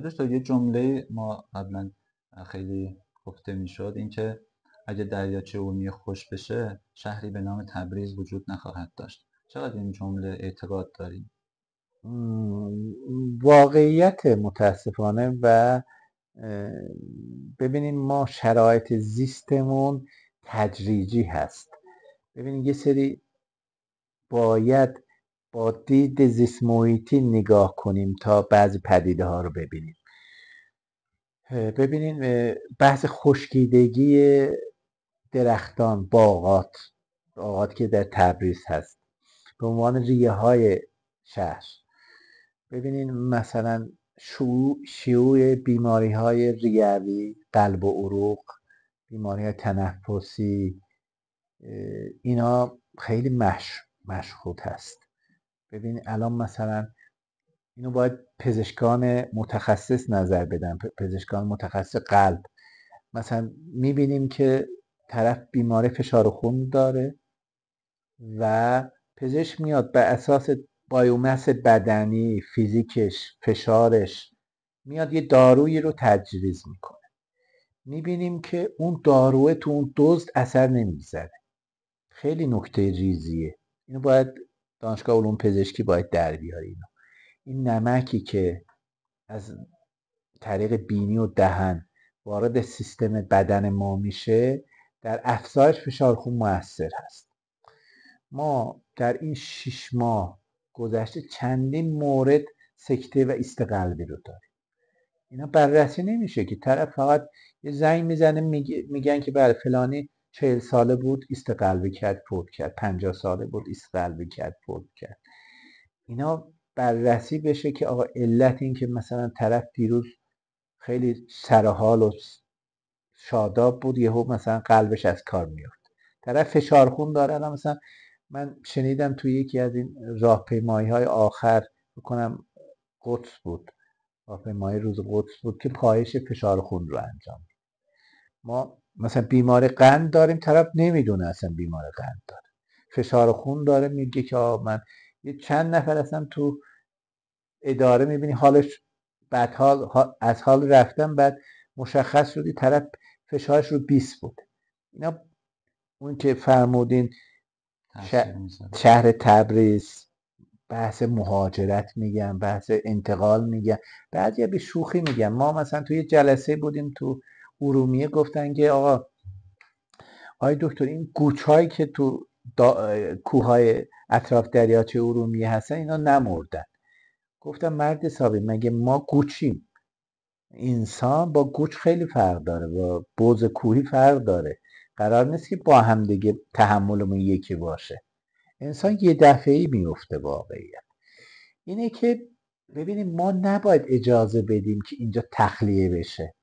دوست یه جمله ما قبلا خیلی گفته میشد، اینکه اگه دریاچه ارومیه خوش بشه شهری به نام تبریز وجود نخواهد داشت. چقدر این جمله اعتقاد داریم؟ واقعیت متاسفانه. و ببینیم ما شرایط زیستمون تدریجی هست. ببینیم یه سری باید با دید زیست محیطی نگاه کنیم تا بعضی پدیده ها رو ببینیم. ببینین بحث خشکیدگی درختان، باغات که در تبریز هست به عنوان ریه های شهر. ببینین مثلا شیوع بیماری های ریوی، قلب و عروق، بیماری های تنفسی، اینا خیلی مشهود هست. ببین الان مثلا اینو باید پزشکان متخصص نظر بدن، پزشکان متخصص قلب. مثلا میبینیم که طرف بیماری فشار خون داره و پزشک میاد بر اساس بایومس بدنی، فیزیکش، فشارش، میاد یه دارویی رو تجویز میکنه. میبینیم که اون داروه تو اون دوز اثر نمیذاره. خیلی نکته ریزیه. اینو باید دانشگاه علوم پزشکی باید در بیاره. این نمکی که از طریق بینی و دهن وارد سیستم بدن ما میشه در افزایش فشار خون مؤثر هست. ما در این 6 ماه گذشته چندین مورد سکته و ایست قلبی رو داریم. اینا بررسی نمیشه که طرف فقط یه زنگ میزنه میگن که بله فلانی 40 ساله بود ایست قلبی کرد فوت کرد، 50 ساله بود ایست قلبی کرد فوت کرد. اینا بررسی بشه که آقا علت این که مثلا طرف دیروز خیلی سرحال و شاداب بود یهو مثلا قلبش از کار میفته. طرف فشار خون داره. الان مثلا من شنیدم توی یکی از این راهپیمایی های آخر بکنم قدس بود، راهپیمایی روز قدس بود که کاهش فشار خون رو انجام. ما مثلا بیمار قند داریم، طرف نمیدونه اصلا بیمار قند داره، فشار خون داره، میگه که من یه چند نفر اصلا تو اداره میبینی حالش بدحال از حال رفتن، بعد مشخص شدی طرف فشارش رو 20 بود. اینا اون که فرمودین شهر تبریز بحث مهاجرت میگن، بحث انتقال میگن، بعضیا به شوخی میگن. ما مثلا توی جلسه بودیم تو ارومیه، گفتن که آقا آقای دکتر این گوچهایی که تو کوههای اطراف دریاچه ارومیه هستن اینا نمردن. گفتم مرد حسابی مگه ما گوچیم؟ انسان با گوچ خیلی فرق داره، با بز کوهی فرق داره. قرار نیست که با هم دیگه تحملمون یکی باشه. انسان یه دفعه‌ای میفته. واقعیت اینه که ببینیم ما نباید اجازه بدیم که اینجا تخلیه بشه.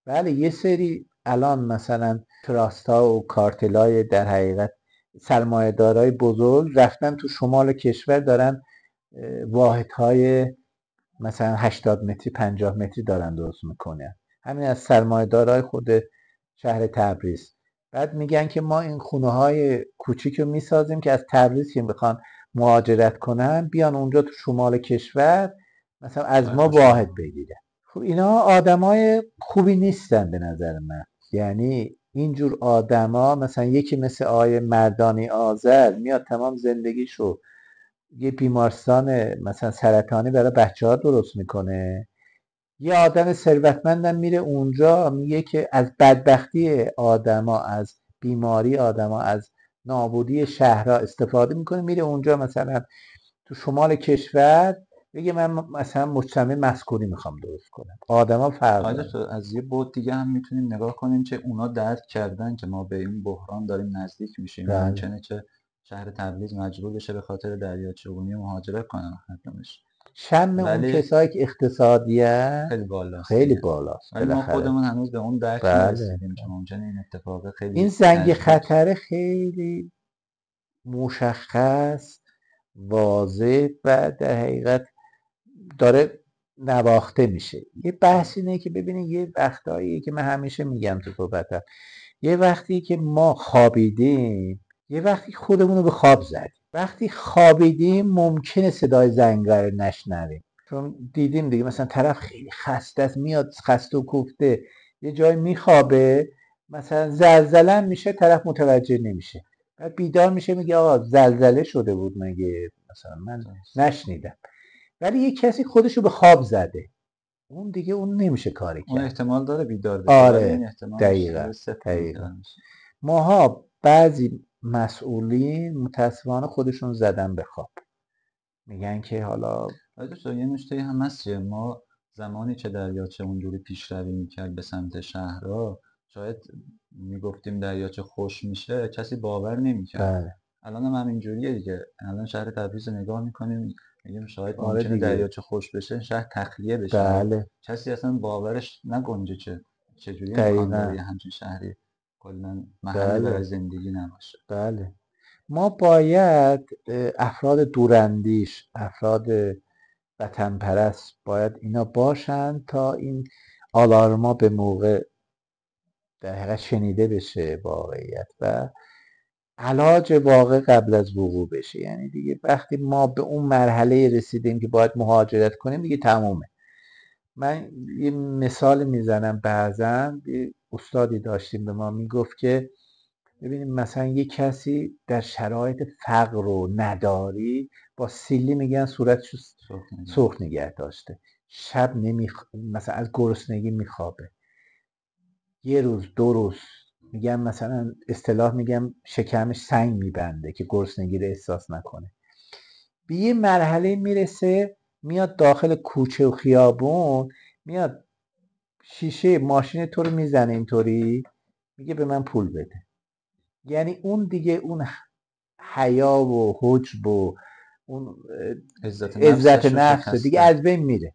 بله یه سری الان مثلا تراست‌ها و کارتلای در حقیقت سرمایه‌دارای بزرگ رفتن تو شمال کشور دارن واحدهای مثلا 80 متری 50 متری دارن درست میکنن، همین از سرمایه‌دارای خود شهر تبریز. بعد میگن که ما این خونه های کوچیک رو میسازیم که از تبریز که میخوان مهاجرت کنن بیان اونجا تو شمال کشور مثلا از ما واحد بگیرن. خب اینا آدمای خوبی نیستن به نظر من. یعنی اینجور آدما مثلا یکی مثل آقای مردانی آذر میاد تمام زندگیشو یه بیمارستان مثلا سرطانی برای بچه‌ها درست میکنه. یه آدم ثروتمندم میره اونجا میگه که از بدبختی آدما، از بیماری آدما، از نابودی شهرها استفاده میکنه، میره اونجا مثلا تو شمال کشور بگه من مثلا مجتمع مسکونی میخوام درست کنم. آدما فرق حالا داره. تو از یه بعد دیگه هم میتونیم نگاه کنیم که اونا درک کردن که ما به این بحران داریم نزدیک میشیم. بله. ممکنه که شهر تبریز مجبور بشه به خاطر دریاچه ارومیه مهاجرت کنه مردمش، شم اون ولی کسایی که اقتصادیه خیلی بالاست خیلی دیگه. بالاست ولی ما بالاخره. خودمون هنوز به اون درک بله. نرسیدیم که ممکنه این اتفاق این خیلی زنگ نزدیک. خطره خیلی مشخص، واضح و در حقیقت داره نواخته میشه. یه بحث اینه که ببینید یه وقتایی که من همیشه میگم تو صحبتم، یه وقتی که ما خوابیدیم، یه وقتی خودمون رو به خواب زدیم. وقتی خوابیدیم ممکنه صدای زنگره نشنویم. چون دیدیم دیگه مثلا طرف خیلی خسته است، میاد خسته و کوفته یه جای میخوابه، مثلا زلزله هم میشه طرف متوجه نمیشه، بعد بیدار میشه میگه آقا زلزله شده بود مگه، مثلا من نشنیدم. ولی یه کسی خودشو به خواب زده، اون دیگه اون نمیشه کاری اون کرد. احتمال داره بیدار بشه ولی این آره احتمالش دقیقا 0 دقیقا. میشه. ماها بعضی مسئولین متاسفانه خودشون زدن به خواب، میگن که حالا دکتر یه نکته هم هست که ما زمانی که دریاچه اونجوری پیشروی میکرد به سمت شهرها، شاید میگفتیم دریاچه خوش میشه کسی باور نمیکرد. بله الان هم همینجوریه دیگه. الان شهر تبریز رو نگاه میکنیم میگیم شاید آره ممکنه دیگه دریاچه خوش بشه شهر تخلیه بشه و بله کسی اصلا باورش نگنجه چجوری امکان داره دقیقا یه همچین شهری کلا محلی برای بله زندگی نباشه. بله. ما باید افراد دوراندیش، افراد وطن پرست باید اینا باشن تا این آلارما به موقع در حقیقت شنیده بشه واقعیت و علاج واقع قبل از وقوع بشه. یعنی دیگه وقتی ما به اون مرحله رسیدیم که باید مهاجرت کنیم دیگه تمومه. من یه مثال میزنم، بعضا یه استادی داشتیم به ما میگفت که ببینیم مثلا یه کسی در شرایط فقر و نداری با سیلی میگن صورتشو سرخ نگاه. سرخ نگه داشته، شب مثلا از گرسنگی میخوابه، یه روز دو روز میگم مثلا اصطلاح میگم شکمش سنگ میبنده که گرسنگی رو احساس نکنه. به یه مرحله میرسه میاد داخل کوچه و خیابون، میاد شیشه ماشین تو رو میزنه اینطوری، میگه به من پول بده. یعنی اون دیگه اون حیا و حجب و اون عزت عزت نفسش رو نفس دیگه شکسته. از بین میره.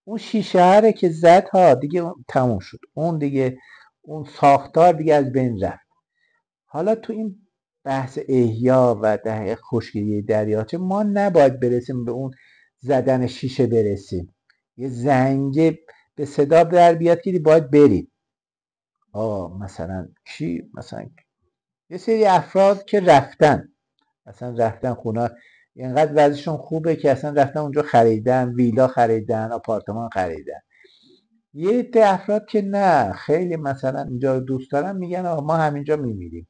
اون شیشه هره که زد ها دیگه تموم شد، اون دیگه اون ساختار دیگه از بین رفت. حالا تو این بحث احیا و در حقیقت خشکیدگی دریاچه ما نباید برسیم به اون زدن شیشه برسیم، یه زنگه به صدا در بیاد که باید بریم. مثلا کی مثلا یه سری افراد که رفتن خونه، اینقدر وضعشون خوبه که اصلا رفتن اونجا خریدن، ویلا خریدن، آپارتمان خریدن. یه عده افراد که نه، خیلی مثلا اینجا رو دوست دارن، میگن آقا ما همینجا میمیریم،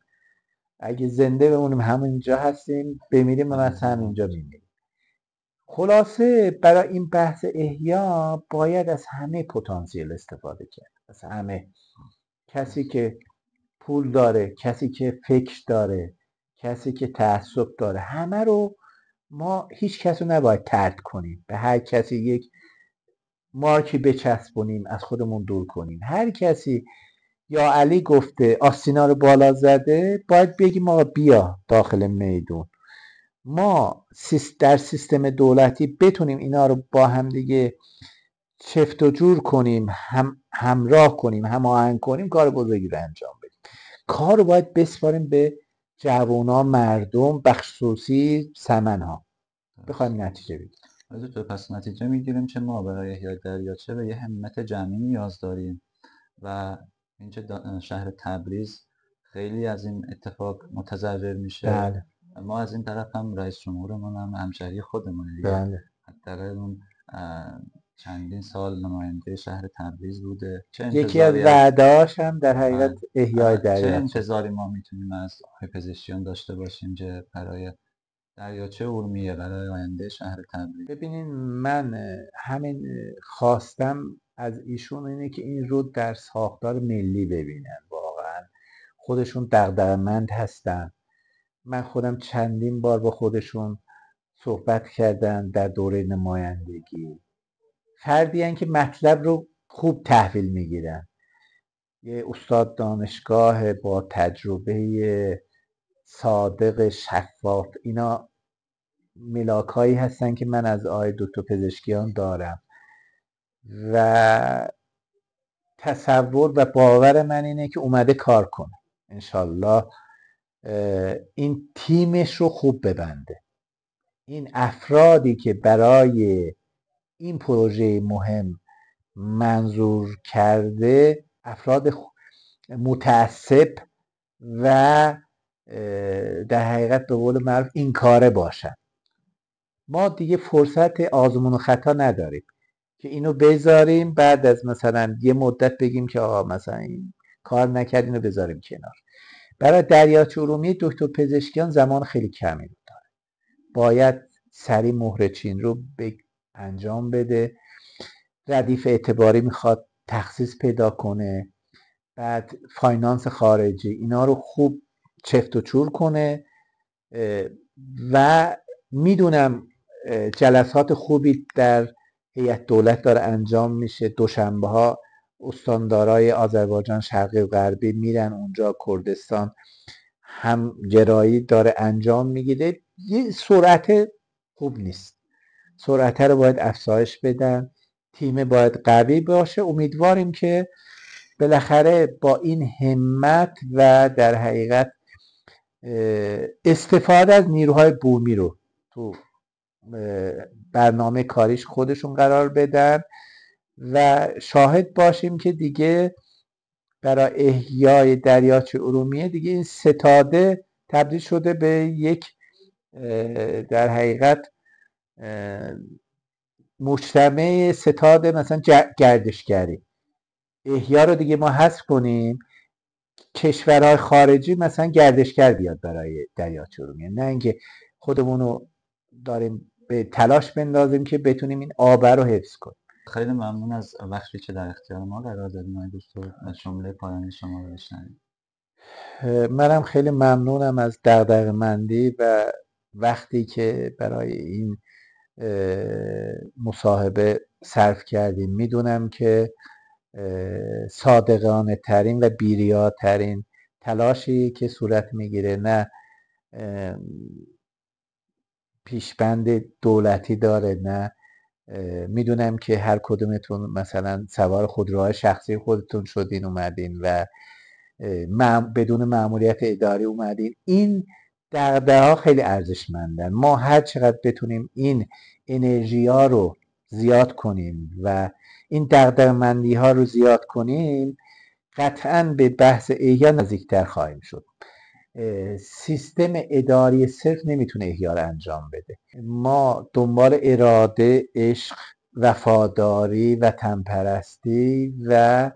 اگه زنده بمونیم همینجا هستیم، بمیریم هم از همینجا میمیریم. خلاصه برای این بحث احیا باید از همه پتانسیل استفاده کرد، از همه. کسی که پول داره، کسی که فکر داره، کسی که تعصب داره، همه رو ما هیچ کس رو نباید طرد کنیم، به هر کسی یک مارکی بچسبونیم، از خودمون دور کنیم. هر کسی یا علی گفته آستینا رو بالا زده، باید بگیم آقا بیا داخل میدون. ما در سیستم دولتی بتونیم اینا رو با هم دیگه چفت و جور کنیم، همراه کنیم، هماهنگ کنیم، کار بزرگی رو انجام بدیم. کار رو باید بسپاریم به جوونا، مردم، بخصوصی سمنها، بخوایم نتیجه بگیریم. تو پس نتیجه میگیریم که ما برای احیای دریاچه به یه همت جمعی نیاز داریم و اینکه شهر تبریز خیلی از این اتفاق متضرر میشه. بله ما از این طرف هم رئیس جمهورمون هم همشهری خودمونه دیگه. بله حداقل اون چندین سال نماینده شهر تبریز بوده. یکی از وعده‌هاش هم در بله. حقیقت احیای چه دریاچه. انتظاری ما میتونیم از پزشکیان داشته باشیم که برای دریاچه ارومیه برای آینده شهر تبریز؟ ببینین من همین خواستم از ایشون اینه که این رو در ساختار ملی ببینن، واقعا خودشون دغدغه‌مند هستن. من خودم چندین بار با خودشون صحبت کردم در دوره نمایندگی. فردی هن که مطلب رو خوب تحویل میگیرن، یه استاد دانشگاه با تجربه، صادق، شفاف. اینا ملاک هایی هستن که من از آقای دکتر پزشکیان دارم و تصور و باور من اینه که اومده کار کنه. انشالله این تیمش رو خوب ببنده. این افرادی که برای این پروژه مهم منظور کرده، افراد متعصب و در حقیقت به قول معروف این کاره باشن. ما دیگه فرصت آزمون و خطا نداریم که اینو بذاریم بعد از مثلا یه مدت بگیم که آقا مثلا این کار نکرد، اینو بذاریم کنار. برای دریاچه ارومیه دکتر پزشکیان زمان خیلی کمی داره، باید سریع مهر چین رو انجام بده، ردیف اعتباری میخواد تخصیص پیدا کنه، بعد فاینانس خارجی اینا رو خوب چفت و چور کنه. و میدونم جلسات خوبی در هیئت دولت داره انجام میشه، دوشنبه ها استاندارای آذربایجان شرقی و غربی میرن اونجا، کردستان هم گرایی داره انجام میگیره. یه سرعت خوب نیست، سرعت رو باید افزایش بدن، تیم باید قوی باشه. امیدواریم که بالاخره با این همت و در حقیقت استفاده از نیروهای بومی رو تو برنامه کاریش خودشون قرار بدن و شاهد باشیم که دیگه برای احیای دریاچه ارومیه دیگه این ستاده تبدیل شده به یک در حقیقت مجتمع ستاده مثلا گردشگری. احیا رو دیگه ما حذف کنیم، کشورهای خارجی مثلا گردشگر بیاد برای دریاچه ارومیه، نه اینکه خودمون رو داریم به تلاش بندازیم که بتونیم این آب رو حفظ کنیم. خیلی ممنون از وقتی که در اختیار ما قرار دادیم آقای دکتر و جمله پایانی شما رو بشنویم. منم خیلی ممنونم از دغدغه‌مندی و وقتی که برای این مصاحبه صرف کردیم. میدونم که صادقانه ترین و بی‌ریاترین تلاشی که صورت میگیره، نه پیشبند دولتی داره، نه میدونم که هر کدومتون مثلا سوار خودروهای شخصی خودتون شدین اومدین و بدون مأموریت اداری اومدین. این دغدغه‌ها خیلی ارزشمندن. ما هر چقدر بتونیم این انرژی ها رو زیاد کنیم و این دغدغه‌مندی ها رو زیاد کنیم، قطعاً به بحث احیا نزدیکتر خواهیم شد. سیستم اداری صرف نمیتونه احیا رو انجام بده. ما دنبال اراده، عشق، وفاداری، وطن پرستی و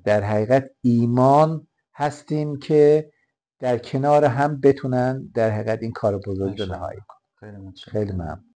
در حقیقت ایمان هستیم که در کنار هم بتونن در حقیقت این کار بزرگ رو نهایی کنن. خیلی متشکرم. خیلی ممنون.